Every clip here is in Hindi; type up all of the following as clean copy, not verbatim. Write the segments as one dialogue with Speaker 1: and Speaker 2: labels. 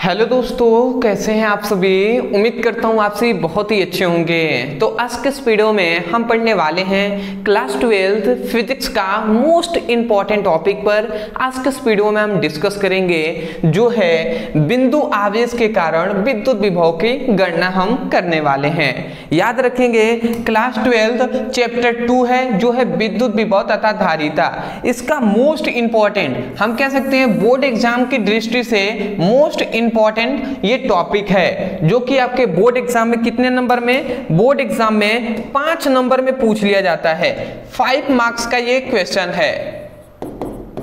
Speaker 1: हेलो दोस्तों, कैसे हैं आप सभी। उम्मीद करता हूँ आप सभी बहुत ही अच्छे होंगे। तो आज के इस वीडियो में हम पढ़ने वाले हैं क्लास 12 फिजिक्स का मोस्ट इम्पॉर्टेंट टॉपिक पर। आज के इस वीडियो में हम डिस्कस करेंगे जो है बिंदु आवेश के कारण विद्युत विभव की गणना हम करने वाले हैं। याद रखेंगे क्लास 12 चैप्टर 2 है जो है विद्युत विभव तथा धारिता। इसका मोस्ट इंपॉर्टेंट हम कह सकते हैं बोर्ड एग्जाम की दृष्टि से मोस्ट इंपॉर्टेंट ये टॉपिक है जो कि आपके बोर्ड एग्जाम में कितने नंबर में, बोर्ड एग्जाम में 5 नंबर में पूछ लिया जाता है। 5 मार्क्स का ये क्वेश्चन है,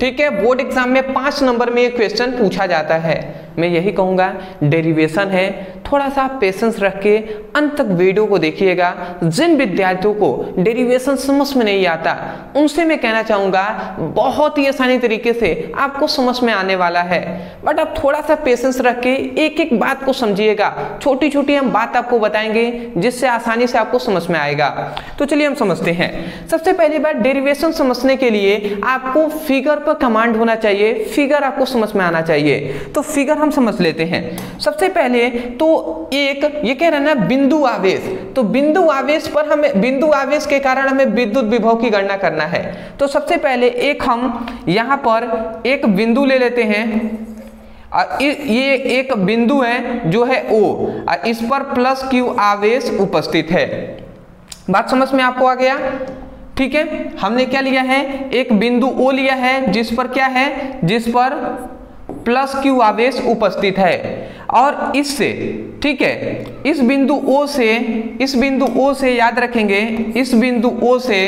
Speaker 1: ठीक है। बोर्ड एग्जाम में 5 नंबर में ये क्वेश्चन पूछा जाता है। मैं यही कहूंगा डेरिवेशन है, थोड़ा सा पेशेंस रख के अंत तक वीडियो को देखिएगा। जिन विद्यार्थियों को डेरिवेशन समझ में नहीं आता उनसे मैं कहना चाहूंगा बहुत ही आसानी तरीके से आपको समझ में आने वाला है। बट आप थोड़ा सा पेशेंस रख के एक एक बात को समझिएगा। छोटी छोटी हम बात आपको बताएंगे जिससे आसानी से आपको समझ में आएगा। तो चलिए हम समझते हैं। सबसे पहली बात, डेरिवेशन समझने के लिए आपको फिगर पर कमांड होना चाहिए, फिगर आपको समझ में आना चाहिए। तो फिगर हम समझ लेते हैं। सबसे पहले तो एक ये कह रहे हैं ना बिंदु आवेश, तो बिंदु आवेश पर हमें, बिंदु आवेश के कारण हमें विद्युत विभव की गणना करना है। तो सबसे पहले एक हम यहां पर एक बिंदु ले लेते हैं। ये एक बिंदु है जो है O, और इस पर प्लस Q आवेश उपस्थित है। बात समझ में आपको आ गया, ठीक है। हमने क्या लिया है, एक बिंदु O लिया है जिस पर क्या है, जिस पर प्लस Q आवेश उपस्थित है। और इससे, ठीक है, इस बिंदु O से, इस बिंदु O से याद रखेंगे, इस बिंदु O से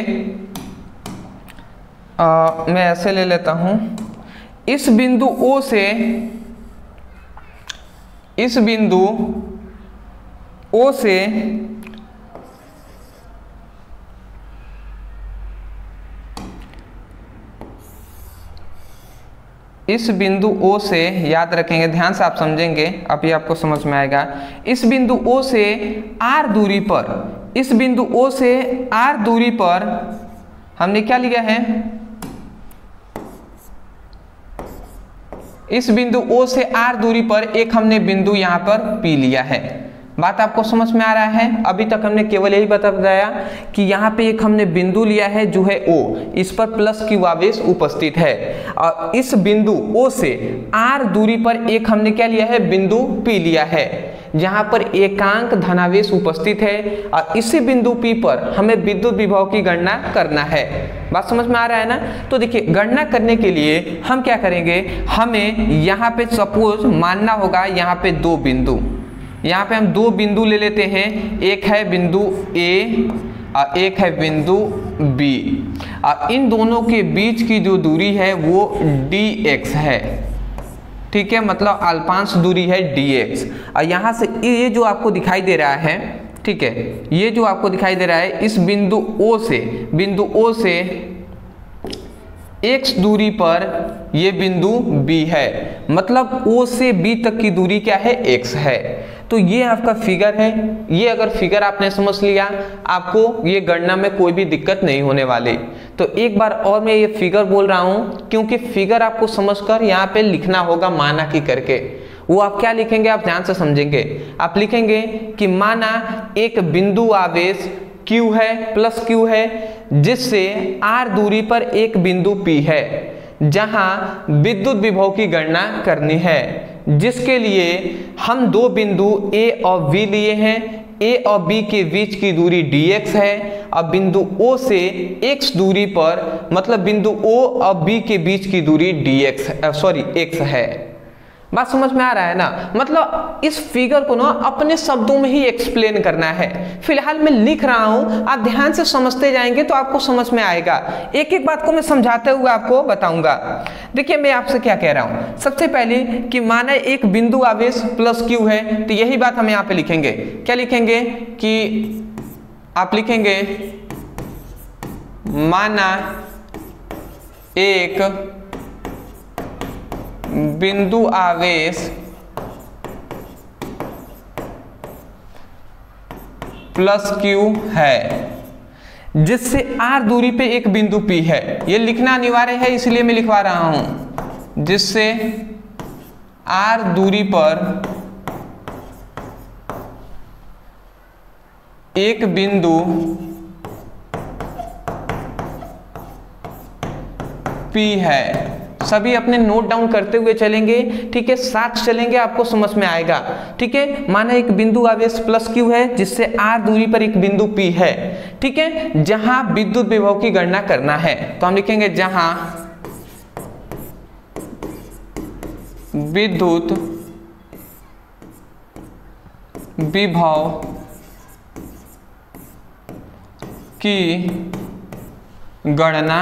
Speaker 1: मैं ऐसे ले लेता हूं, इस बिंदु O से, इस बिंदु O से इस बिंदु O से याद रखेंगे, ध्यान से आप समझेंगे, अभी आपको समझ में आएगा। इस बिंदु O से R दूरी पर, इस बिंदु O से R दूरी पर हमने क्या लिया है, इस बिंदु O से R दूरी पर एक हमने बिंदु यहां पर P लिया है। बात आपको समझ में आ रहा है। अभी तक हमने केवल यही बताया कि यहाँ पे एक हमने बिंदु लिया है जो है O, इस पर प्लस Q आवेश उपस्थित है। और इस बिंदु O से R दूरी पर एक हमने क्या लिया है, बिंदु P लिया है जहां पर एकांक धनावेश उपस्थित है। और इसी बिंदु P पर हमें विद्युत विभव की गणना करना है। बात समझ में आ रहा है ना। तो देखिए, गणना करने के लिए हम क्या करेंगे, हमें यहाँ पे सपोज मानना होगा यहाँ पे 2 बिंदु, यहाँ पे हम 2 बिंदु ले लेते हैं। एक है बिंदु A और एक है बिंदु B, और इन दोनों के बीच की जो दूरी है वो dx है, ठीक है, मतलब अल्पांश दूरी है dx। और यहाँ से ये जो आपको दिखाई दे रहा है, ठीक है, ये जो आपको दिखाई दे रहा है, इस बिंदु O से, बिंदु O से x दूरी पर ये बिंदु B है, मतलब O से B तक की दूरी क्या है, x है। तो ये आपका फिगर है। ये अगर फिगर आपने समझ लिया, आपको ये गणना में कोई भी दिक्कत नहीं होने वाली। तो एक बार और मैं ये फिगर बोल रहा हूं क्योंकि फिगर आपको समझकर यहाँ पे लिखना होगा माना की करके। वो आप क्या लिखेंगे, आप ध्यान से समझेंगे। आप लिखेंगे कि माना एक बिंदु आवेश Q है, प्लस Q है, जिससे R दूरी पर एक बिंदु P है जहां विद्युत विभव की गणना करनी है, जिसके लिए हम 2 बिंदु A और B लिए हैं। A और B के बीच की दूरी dx है और बिंदु O से x दूरी पर, मतलब बिंदु O और B के बीच की दूरी x है। बात समझ में आ रहा है ना। मतलब इस फिगर को ना अपने शब्दों में ही एक्सप्लेन करना है। फिलहाल मैं लिख रहा हूं, आप ध्यान से समझते जाएंगे तो आपको समझ में आएगा। एक एक बात को मैं समझाते हुए आपको बताऊंगा। देखिए मैं आपसे क्या कह रहा हूं, सबसे पहले कि माना एक बिंदु आवेश प्लस Q है, तो यही बात हम यहाँ पे लिखेंगे। क्या लिखेंगे कि आप लिखेंगे माना एक बिंदु आवेश प्लस Q है जिससे R दूरी पे एक बिंदु P है। ये लिखना अनिवार्य है इसलिए मैं लिखवा रहा हूं, जिससे r दूरी पर एक बिंदु P है। सभी अपने नोट डाउन करते हुए चलेंगे, ठीक है, साथ चलेंगे, आपको समझ में आएगा। ठीक है, माना एक बिंदु आवेश प्लस Q है जिससे r दूरी पर एक बिंदु P है, ठीक है, जहां विद्युत विभव की गणना करना है। तो हम लिखेंगे जहां विद्युत विभव की गणना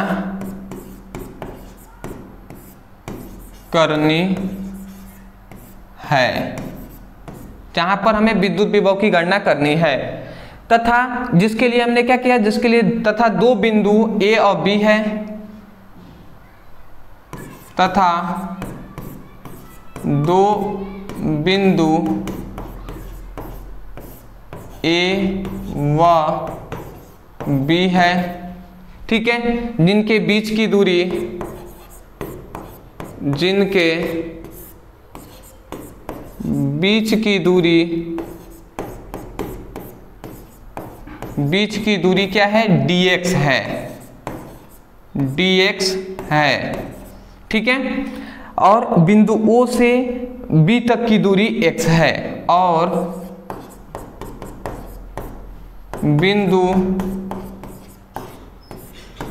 Speaker 1: करनी है, जहां पर हमें विद्युत विभव की गणना करनी है, तथा जिसके लिए हमने क्या किया, जिसके लिए तथा दो बिंदु A और B है, तथा दो बिंदु A व B है, ठीक है, जिनके बीच की दूरी, जिनके बीच की दूरी क्या है, dx है, dx है, ठीक है, और बिंदु O से B तक की दूरी x है, और बिंदु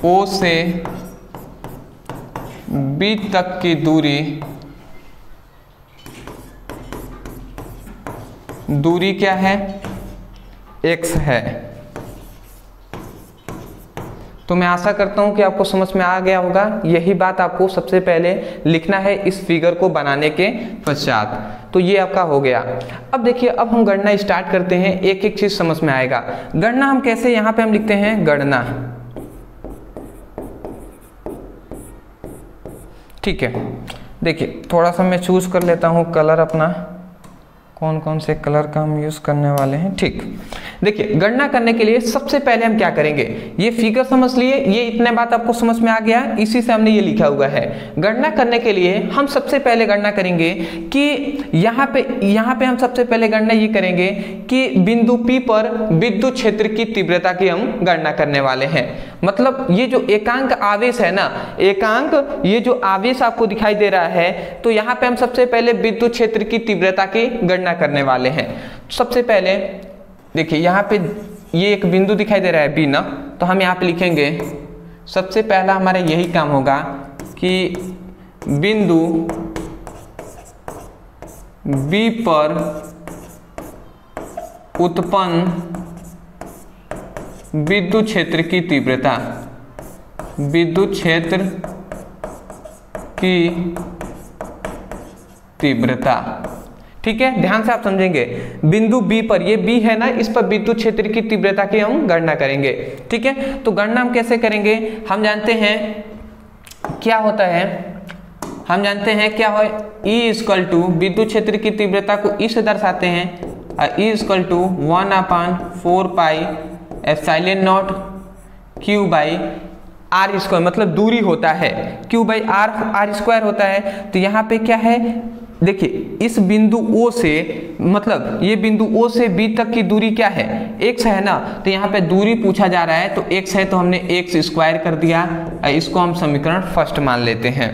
Speaker 1: O से B तक की दूरी क्या है, x है। तो मैं आशा करता हूं कि आपको समझ में आ गया होगा। यही बात आपको सबसे पहले लिखना है इस फिगर को बनाने के पश्चात। तो ये आपका हो गया। अब देखिए, अब हम गणना स्टार्ट करते हैं, एक एक चीज समझ में आएगा। गणना हम कैसे, यहां पे हम लिखते हैं गणना, ठीक है। देखिए थोड़ा सा मैं चूज कर लेता हूं कलर अपना, कौन कौन से कलर का हम यूज करने वाले हैं। ठीक, देखिए गणना करने के लिए सबसे पहले हम क्या करेंगे, ये फिगर समझ लिए, ये इतने बात आपको समझ में आ गया, इसी से हमने ये लिखा हुआ है। गणना करने के लिए हम सबसे पहले गणना करेंगे कि यहाँ पे हम सबसे पहले गणना ये करेंगे कि बिंदु P पर विद्युत क्षेत्र की तीव्रता की हम गणना करने वाले हैं। मतलब ये जो एकांक आवेश है ना, एकांक ये जो आवेश आपको दिखाई दे रहा है, तो यहाँ पे हम सबसे पहले विद्युत क्षेत्र की तीव्रता की गणना करने वाले हैं। सबसे पहले देखिए यहाँ पे ये एक बिंदु दिखाई दे रहा है B ना, तो हम यहाँ पे लिखेंगे, सबसे पहला हमारा यही काम होगा कि बिंदु B पर उत्पन्न विद्युत क्षेत्र की तीव्रता, विद्युत क्षेत्र की तीव्रता, ठीक है, ध्यान से आप समझेंगे। बिंदु B पर, ये B है ना, इस पर विद्युत क्षेत्र की तीव्रता की हम गणना करेंगे, ठीक है। तो गणना हम कैसे करेंगे, हम जानते हैं क्या होता है, हम जानते हैं क्या हो, E इक्वल टू विद्युत क्षेत्र की तीव्रता को E से दर्शाते हैं, E equal to 1/4 pi epsilon not Q by R square, मतलब दूरी होता है, Q बाई R स्क्वायर होता है। तो यहाँ पे क्या है, देखिए इस बिंदु O से, मतलब ये बिंदु O से B तक की दूरी क्या है, x है ना, तो यहाँ पे दूरी पूछा जा रहा है, तो x है तो हमने x स्क्वायर कर दिया, इसको हम समीकरण फर्स्ट मान लेते हैं,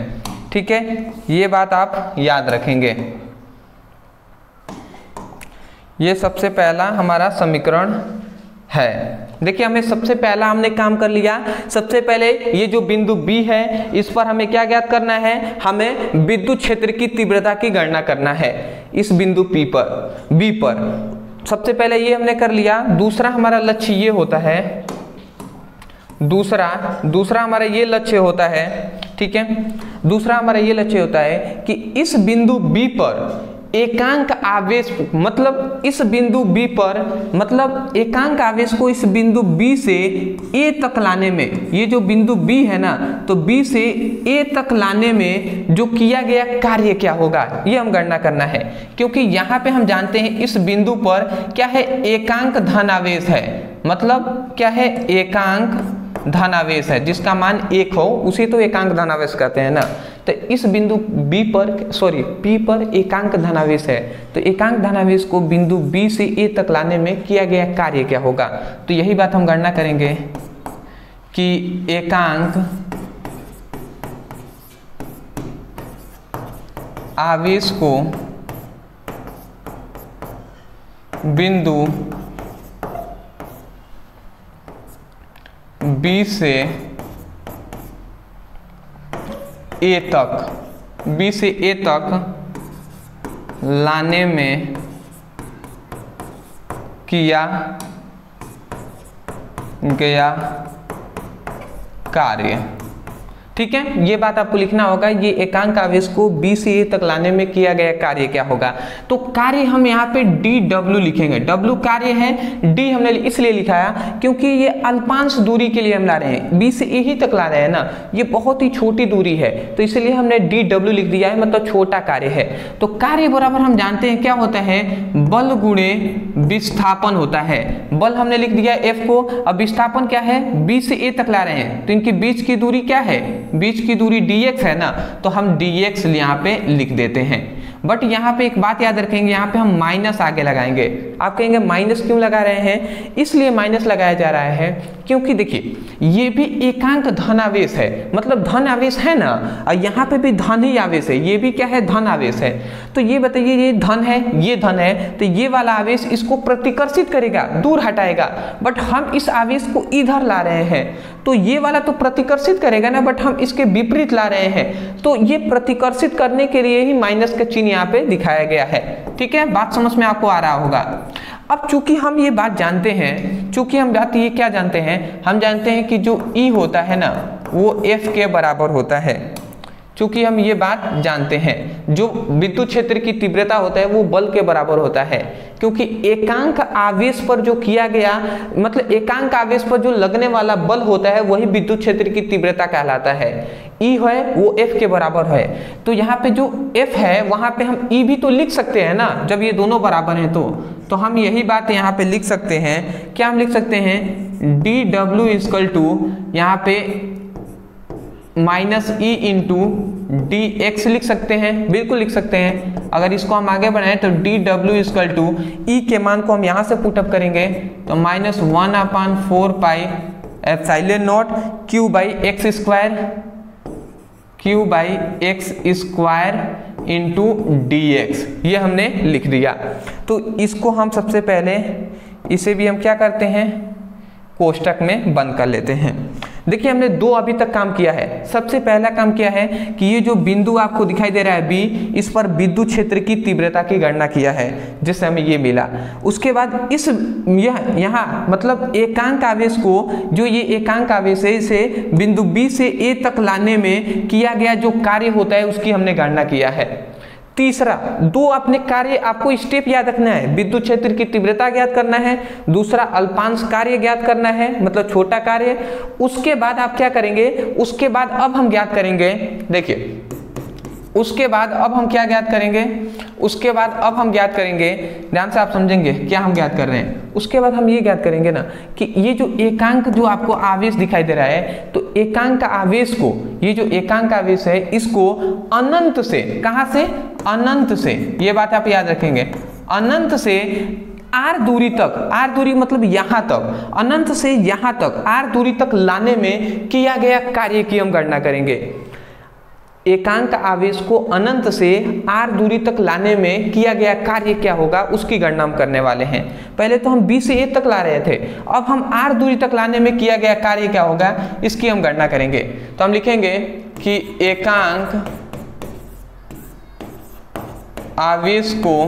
Speaker 1: ठीक है। ये बात आप याद रखेंगे, ये सबसे पहला हमारा समीकरण है। देखिए हमें सबसे पहला हमने काम कर लिया, सबसे पहले ये जो बिंदु B है, इस पर हमें क्या ज्ञात करना है, हमें विद्युत क्षेत्र की तीव्रता की गणना करना है इस बिंदु B पर। सबसे पहले ये हमने कर लिया। दूसरा हमारा लक्ष्य ये होता है, दूसरा हमारा ये लक्ष्य होता है, ठीक है, दूसरा हमारा ये लक्ष्य होता है कि इस बिंदु B पर एकांक आवेश, मतलब इस बिंदु B पर, मतलब एकांक आवेश को इस बिंदु B से A तक लाने में, ये जो बिंदु B है ना, तो B से A तक लाने में जो किया गया कार्य क्या होगा, ये हम गणना करना है। क्योंकि यहाँ पे हम जानते हैं इस बिंदु पर क्या है, एकांक धनावेश है, मतलब क्या है, एकांक धनावेश है, जिसका मान 1 हो, उसी तो एकांक धनावेश कहते हैं ना। तो इस बिंदु P पर एकांक धनावेश है, तो एकांक धनावेश को बिंदु B से A तक लाने में किया गया कार्य क्या होगा। तो यही बात हम गणना करेंगे कि एकांक आवेश को बिंदु B से A तक लाने में किया गया कार्य। ठीक है, ये बात आपको लिखना होगा, ये एकांक आवेश को B से A तक लाने में किया गया कार्य क्या होगा। तो कार्य हम यहाँ पे dw लिखेंगे। W कार्य है, d हमने इसलिए लिखाया क्योंकि ये अल्पांश दूरी के लिए हम ला रहे हैं, B से A ही तक ला रहे हैं ना, ये बहुत ही छोटी दूरी है, तो इसलिए हमने dw लिख दिया है, मतलब छोटा कार्य है। तो कार्य बराबर हम जानते हैं क्या होता है, बल गुणे विस्थापन होता है। बल हमने लिख दिया F को, अब विस्थापन क्या है, B से A तक ला रहे हैं, तो इनके बीच की दूरी क्या है, बीच की दूरी dx है ना, तो हम dx यहाँ पे लिख देते हैं। बट यहाँ पे एक बात याद रखेंगे, यहाँ पे हम माइनस आगे लगाएंगे। आप कहेंगे माइनस क्यों लगा रहे हैं, इसलिए माइनस लगाया जा रहा है क्योंकि देखिए ये भी एकांक धन आवेश है, मतलब धन आवेश है ना, और यहाँ पे भी धन ही आवेश है, ये भी क्या है, धन आवेश है। तो ये बताइए, ये धन है, ये धन है, तो ये वाला आवेश इसको प्रतिकर्षित करेगा, दूर हटाएगा, बट हम इस आवेश को इधर ला रहे हैं, तो ये वाला तो प्रतिकर्षित करेगा ना, बट हम इसके विपरीत ला रहे हैं, तो ये प्रतिकर्षित करने के लिए ही माइनस का चिन्ह यहाँ पे दिखाया गया है। ठीक है, बात समझ में आपको आ रहा होगा। अब चूंकि हम ये बात जानते हैं, चूंकि हम बात ये क्या जानते हैं, हम जानते हैं कि जो E होता है ना वो F के बराबर होता है। चूंकि हम ये बात जानते हैं, जो विद्युत क्षेत्र की तीव्रता होता है वो बल के बराबर होता है, क्योंकि एकांक आवेश पर जो किया गया, मतलब एकांक आवेश पर जो लगने वाला बल होता है वही विद्युत क्षेत्र की तीव्रता कहलाता है। E है वो F के बराबर है, तो यहाँ पे जो F है वहां पे हम E भी तो लिख सकते हैं ना, जब ये दोनों बराबर हैं तो हम यही बात यहाँ पे लिख सकते हैं। क्या हम लिख सकते हैं, dw इक्वल टू यहाँ पे माइनस E इंटू dx लिख सकते हैं, बिल्कुल लिख सकते हैं। अगर इसको हम आगे बढ़ाएं तो dw इक्वल टू E के मान को हम यहाँ से पुटअप करेंगे तो -1/4 pi epsilon not q by x square into dx, ये हमने लिख दिया। तो इसको हम सबसे पहले, इसे भी हम क्या करते हैं, कोष्टक में बंद कर लेते हैं। देखिए हमने दो अभी तक काम किया है। सबसे पहला काम किया है कि ये जो बिंदु आपको दिखाई दे रहा है B, इस पर विद्युत क्षेत्र की तीव्रता की गणना किया है, जिससे हमें ये मिला। उसके बाद इस यहाँ मतलब एकांक आवेश को, जो ये एकांक आवेश है, इसे बिंदु B से A तक लाने में किया गया जो कार्य होता है उसकी हमने गणना किया है। तीसरा, दो अपने कार्य आपको स्टेप याद रखना है, विद्युत क्षेत्र की तीव्रता ज्ञात करना है, दूसरा अल्पांश कार्य ज्ञात करना है, मतलब छोटा कार्य। उसके बाद आप क्या करेंगे, उसके बाद अब हम ज्ञात करेंगे, देखिए उसके बाद अब हम क्या ज्ञात करेंगे, उसके बाद अब हम ज्ञात करेंगे, ध्यान से आप समझेंगे क्या हम ज्ञात कर रहे हैं। उसके बाद हम ये ज्ञात करेंगे ना कि ये जो एकांक जो आपको आवेश दिखाई दे रहा है, तो एकांक आवेश को, ये जो एकांक आवेश है इसको अनंत से, कहां से, अनंत से, ये बात आप याद रखेंगे, अनंत से r दूरी तक, r दूरी मतलब यहां तक, अनंत से यहां तक r दूरी तक लाने में किया गया कार्य की हम गणना करेंगे। एकांक आवेश को अनंत से r दूरी तक लाने में किया गया कार्य क्या होगा उसकी गणना हम करने वाले हैं। पहले तो हम B से A तक ला रहे थे, अब हम r दूरी तक लाने में किया गया कार्य क्या होगा इसकी हम गणना करेंगे। तो हम लिखेंगे कि एकांक आवेश को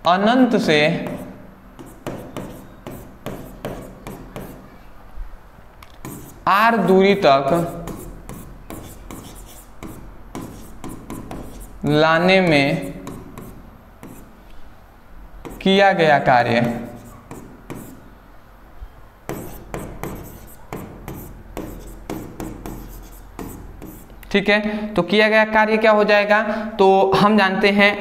Speaker 1: अनंत से r दूरी तक लाने में किया गया कार्य ठीक है। तो किया गया कार्य क्या हो जाएगा, तो हम जानते हैं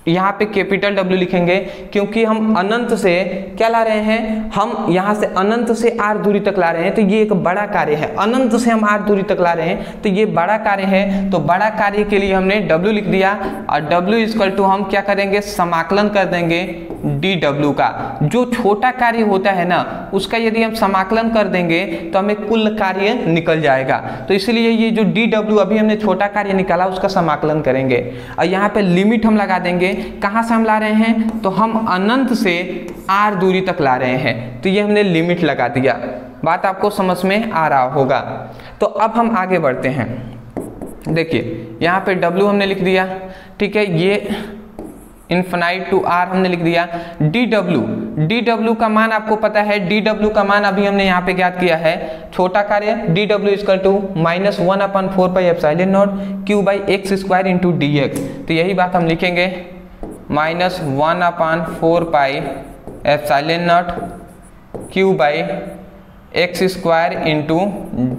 Speaker 1: यहाँ पे कैपिटल W लिखेंगे क्योंकि हम अनंत से क्या ला रहे हैं, हम यहाँ से अनंत से r दूरी तक ला रहे हैं, तो ये एक बड़ा कार्य है। अनंत से हम r दूरी तक ला रहे हैं तो ये बड़ा कार्य है, तो बड़ा कार्य के लिए हमने W लिख दिया और W इक्वल टू हम क्या करेंगे, समाकलन कर देंगे dw का। जो छोटा कार्य होता है ना उसका यदि हम समाकलन कर देंगे तो हमें कुल कार्य निकल जाएगा, तो इसलिए ये जो dw अभी हमने छोटा कार्य निकाला उसका समाकलन करेंगे। और यहाँ पे लिमिट हम लगा देंगे, कहाँ से हम ला रहे हैं, तो हम अनंत से r दूरी तक ला रहे हैं, तो ये हमने लिमिट लगा दिया। बात आपको समझ में आ रहा होगा। तो अब हम आगे बढ़ते हैं। देखिए यहाँ पे w हमने लिख दिया, ठीक है, ये इन्फिनाइट टू r हमने लिख दिया। dw का मान आपको पता है, dw का मान अभी हमने यहाँ पे ज्ञात किया है, छोटा कार्य dw equal to -1/4πε0 q/x² into dx। तो यही बात हम लिखेंगे -1/4πε0 q/x² इंटू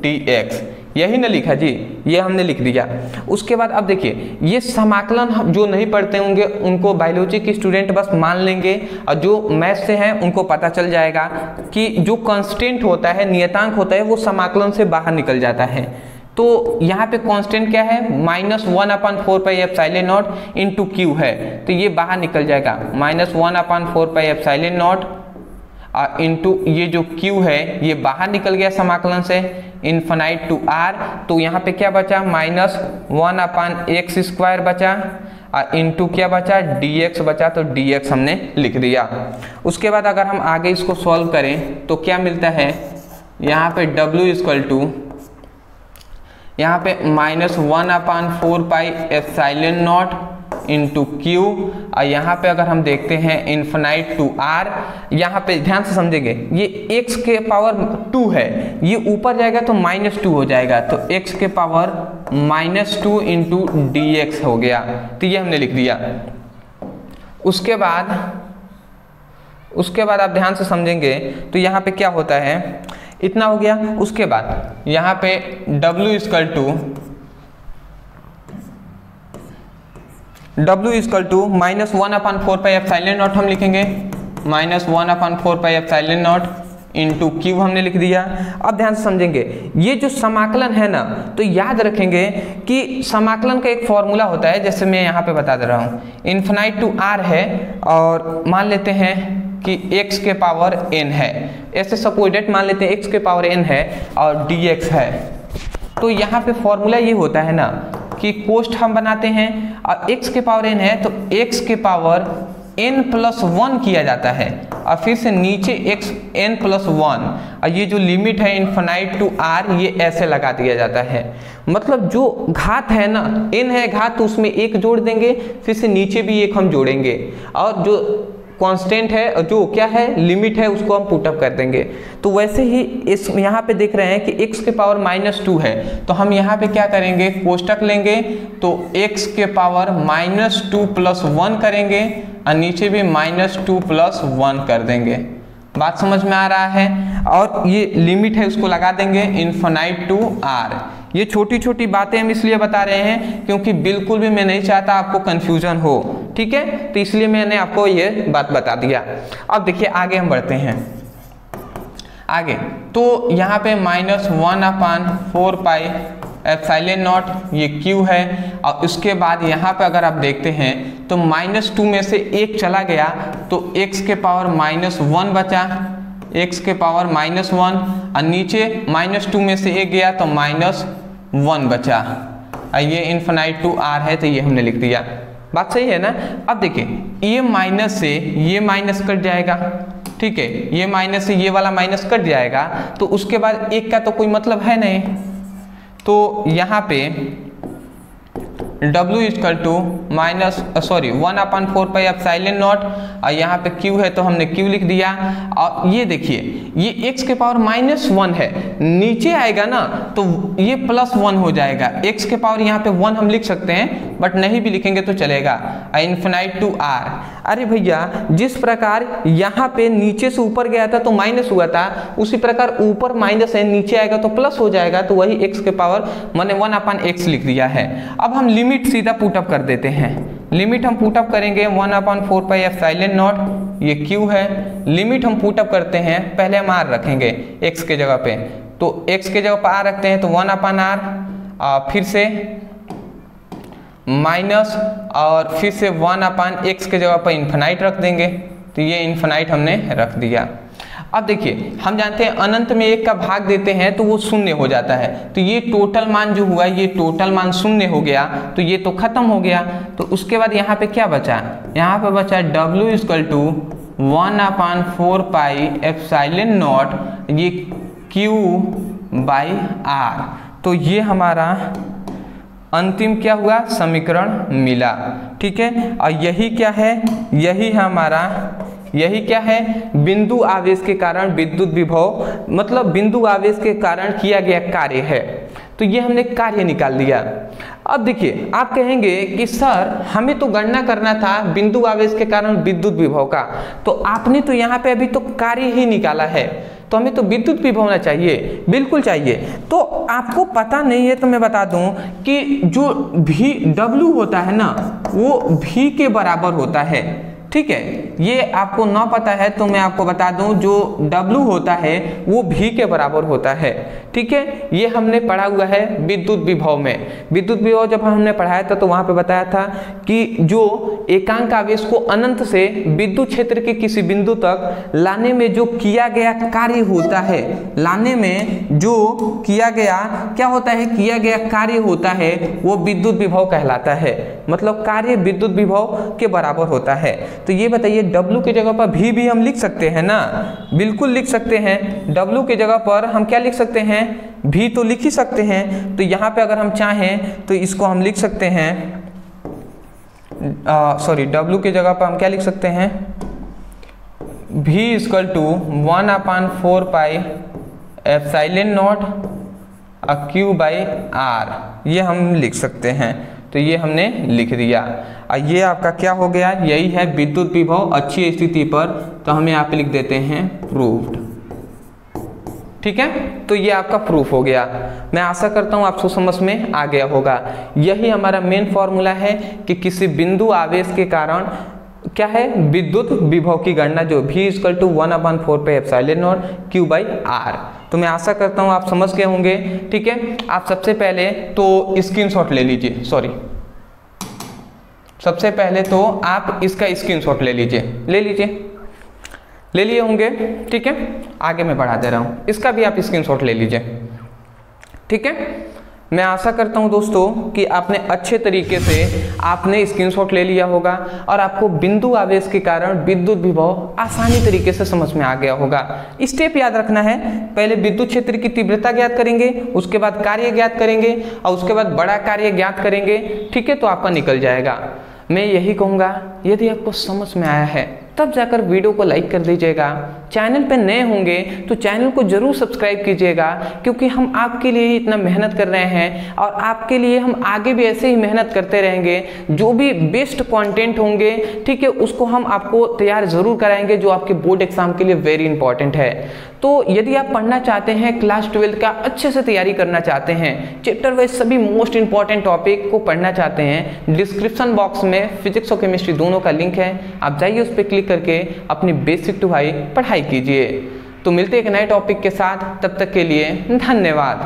Speaker 1: dx। यही ना लिखा जी, ये हमने लिख दिया। उसके बाद अब देखिए, ये समाकलन जो नहीं पढ़ते होंगे उनको बायोलॉजी के स्टूडेंट बस मान लेंगे, और जो मैथ से हैं उनको पता चल जाएगा कि जो कांस्टेंट होता है, नियतांक होता है, वो समाकलन से बाहर निकल जाता है। तो यहाँ पे कांस्टेंट क्या है, -1/4πε0 इंटू क्यू है, तो ये बाहर निकल जाएगा, -1/4πε0 इंटू ये जो q है ये बाहर निकल गया समाकलन से, इन्फिनाइट टू r। तो यहाँ पे क्या बचा, -1/x² बचा, इंटू क्या बचा, dx बचा, तो dx हमने लिख दिया। उसके बाद अगर हम आगे इसको सॉल्व करें तो क्या मिलता है, यहाँ पे w इक्वल टू यहाँ पे -1/4πε0 इंटू क्यू, और यहाँ पे अगर हम देखते हैं इन्फिनाइट टू r, यहाँ पे ध्यान से समझेंगे, ये x के पावर 2 है, ये ऊपर जाएगा तो -2 हो जाएगा, तो x के पावर -2 इंटू dx हो गया, तो ये हमने लिख दिया। उसके बाद आप ध्यान से समझेंगे तो यहाँ पे क्या होता है, इतना हो गया। उसके बाद यहाँ पे w इक्वल टू -1/4πε0 हम लिखेंगे, -1/4πε0 इंटू क्यू हमने लिख दिया। अब ध्यान से समझेंगे, ये जो समाकलन है ना, तो याद रखेंगे कि समाकलन का एक फॉर्मूला होता है, जैसे मैं यहाँ पे बता दे रहा हूँ, इन्फिनाइट टू r है और मान लेते हैं कि x के पावर n है, ऐसे सपोजिट मान लेते हैं x के पावर n है और dx है। तो यहाँ पे फॉर्मूला ये होता है ना कि कोष्ठ हम बनाते हैं और x के पावर n है तो x के पावर n+1 किया जाता है, और फिर से नीचे x n+1, और ये जो लिमिट है इन्फिनाइट टू r ये ऐसे लगा दिया जाता है। मतलब जो घात है ना, n है घात, तो उसमें एक जोड़ देंगे, फिर से नीचे भी एक हम जोड़ेंगे, और जो कांस्टेंट है, जो क्या है, लिमिट है, उसको हम पुटअप कर देंगे। तो वैसे ही इस यहाँ पे देख रहे हैं कि x के पावर -2 है, तो हम यहाँ पे क्या करेंगे, कोष्टक लेंगे, तो x के पावर -2+1 करेंगे और नीचे भी -2+1 कर देंगे। बात समझ में आ रहा है। और ये लिमिट है उसको लगा देंगे इन्फिनाइट टू r। ये छोटी छोटी बातें हम इसलिए बता रहे हैं क्योंकि बिल्कुल भी मैं नहीं चाहता आपको कंफ्यूजन हो, ठीक है, तो इसलिए मैंने आपको ये बात बता दिया। अब देखिए आगे हम बढ़ते हैं। आगे तो यहाँ पे -1/4πε0 ये q है, और उसके बाद यहाँ पे अगर आप देखते हैं तो -2 में से एक चला गया तो x के पावर -1 बचा, x के पावर -1, और नीचे -2 में से एक गया तो -1 बचा, और ये इन्फिनाइट टू r है, तो ये हमने लिख दिया। बात सही है ना। अब देखिए ये माइनस से ये माइनस कट जाएगा, ठीक है, ये माइनस से ये वाला माइनस कट जाएगा, तो उसके बाद एक का तो कोई मतलब है नहीं, तो यहाँ पे w इक्वल टू 1/4πε0, और यहाँ पे q है तो हमने q लिख दिया। और ये देखिए ये x के पावर -1 है, नीचे आएगा ना तो ये +1 हो जाएगा। x के पावर यहाँ पे 1 हम लिख सकते हैं, बट नहीं भी लिखेंगे तो चलेगा, इन्फिनाइट टू r। अरे भैया जिस प्रकार यहाँ पे नीचे से ऊपर गया था तो माइनस हुआ था, उसी प्रकार ऊपर माइनस है, नीचे आएगा तो प्लस हो जाएगा, तो वही x के पावर मैंने 1/x लिख दिया है। अब हम लिमिट सीधा पुटअप कर देते हैं। लिमिट हम पुटअप करेंगे 1/4 पाई एप्सिलॉन नॉट, ये Q है। लिमिट हम पुटअप करते हैं, पहले हम R रखेंगे x के जगह पे, तो x के जगह पर R रखते हैं तो 1/R, फिर से माइनस और फिर से 1/x के जगह पर इन्फिनाइट रख देंगे, तो ये इन्फिनाइट हमने रख दिया। अब देखिए हम जानते हैं अनंत में 1 का भाग देते हैं तो वो शून्य हो जाता है, तो ये टोटल मान जो हुआ ये टोटल मान शून्य हो गया, तो ये तो खत्म हो गया। तो उसके बाद यहाँ पे क्या बचा, यहाँ पे बचा W = 1/4 पाई एप्सिलॉन नॉट ये Q/R। तो ये हमारा अंतिम क्या हुआ, समीकरण मिला। ठीक है, और यही क्या है, यही हमारा, यही क्या है, बिंदु आवेश के कारण विद्युत विभव, मतलब बिंदु आवेश के कारण किया गया कार्य है। तो ये हमने कार्य निकाल दिया। अब देखिए आप कहेंगे कि सर हमें तो गणना करना था बिंदु आवेश के कारण विद्युत विभव का, तो आपने तो यहाँ पे अभी तो कार्य ही निकाला है, तो हमें तो विद्युत विभव होना चाहिए। बिल्कुल चाहिए। तो आपको पता नहीं है तो मैं बता दूं कि जो W होता है ना वो V के बराबर होता है। ठीक है, ये आपको ना पता है तो मैं आपको बता दूं, जो W होता है वो V के बराबर होता है। ठीक है, ये हमने पढ़ा हुआ है विद्युत विभव में। विद्युत विभव जब हमने पढ़ाया था तो वहां पे बताया था कि जो एकांक आवेश को अनंत से विद्युत क्षेत्र के किसी बिंदु तक लाने में जो किया गया कार्य होता है, लाने में जो किया गया क्या होता है, किया गया कार्य होता है वो विद्युत विभव कहलाता है। मतलब कार्य विद्युत विभव के बराबर होता है। तो ये बताइए W की जगह पर भी हम लिख सकते हैं ना, बिल्कुल लिख सकते हैं। W की जगह पर हम क्या लिख सकते हैं, भी तो लिख ही सकते हैं। तो यहाँ पे अगर हम चाहें तो इसको हम लिख सकते हैं, सॉरी W की जगह पर हम क्या लिख सकते हैं, V = 1/4 pi epsilon not Q/R, ये हम लिख सकते हैं। तो ये हमने लिख दिया। और ये आपका क्या हो गया, यही है विद्युत विभव अच्छी स्थिति पर, तो हम यहाँ पे लिख देते हैं प्रूव्ड। ठीक है, तो ये आपका प्रूफ हो गया। मैं आशा करता हूँ आपको समझ में आ गया होगा। यही हमारा मेन फॉर्मूला है कि किसी बिंदु आवेश के कारण क्या है, विद्युत विभव की गणना, जो V = 1/4 pi epsilon not Q/R। तो मैं आशा करता हूँ आप समझ गए होंगे। ठीक है, आप सबसे पहले तो स्क्रीनशॉट ले लीजिए, सॉरी सबसे पहले तो आप इसका स्क्रीनशॉट ले लीजिए, ले लिए होंगे। ठीक है, आगे मैं बढ़ा दे रहा हूँ, इसका भी आप स्क्रीनशॉट ले लीजिए। ठीक है, मैं आशा करता हूं दोस्तों कि आपने अच्छे तरीके से आपने स्क्रीनशॉट ले लिया होगा और आपको बिंदु आवेश के कारण विद्युत विभव आसानी तरीके से समझ में आ गया होगा। स्टेप याद रखना है, पहले विद्युत क्षेत्र की तीव्रता ज्ञात करेंगे, उसके बाद कार्य ज्ञात करेंगे और उसके बाद बड़ा कार्य ज्ञात करेंगे। ठीक है, तो आपका निकल जाएगा। मैं यही कहूँगा, यदि आपको समझ में आया है तब जाकर वीडियो को लाइक कर दीजिएगा। चैनल पर नए होंगे तो चैनल को जरूर सब्सक्राइब कीजिएगा, क्योंकि हम आपके लिए ही इतना मेहनत कर रहे हैं और आपके लिए हम आगे भी ऐसे ही मेहनत करते रहेंगे। जो भी बेस्ट कंटेंट होंगे, ठीक है, उसको हम आपको तैयार जरूर कराएंगे, जो आपके बोर्ड एग्जाम के लिए वेरी इंपॉर्टेंट है। तो यदि आप पढ़ना चाहते हैं, क्लास 12 का अच्छे से तैयारी करना चाहते हैं, चैप्टर वाइज सभी मोस्ट इंपॉर्टेंट टॉपिक को पढ़ना चाहते हैं, डिस्क्रिप्शन बॉक्स में फिजिक्स और केमिस्ट्री दोनों का लिंक है, आप जाइए उस पर क्लिक करके अपनी बेसिक टू हाई पढ़ाई कीजिए। तो मिलते हैं एक नए टॉपिक के साथ, तब तक के लिए धन्यवाद।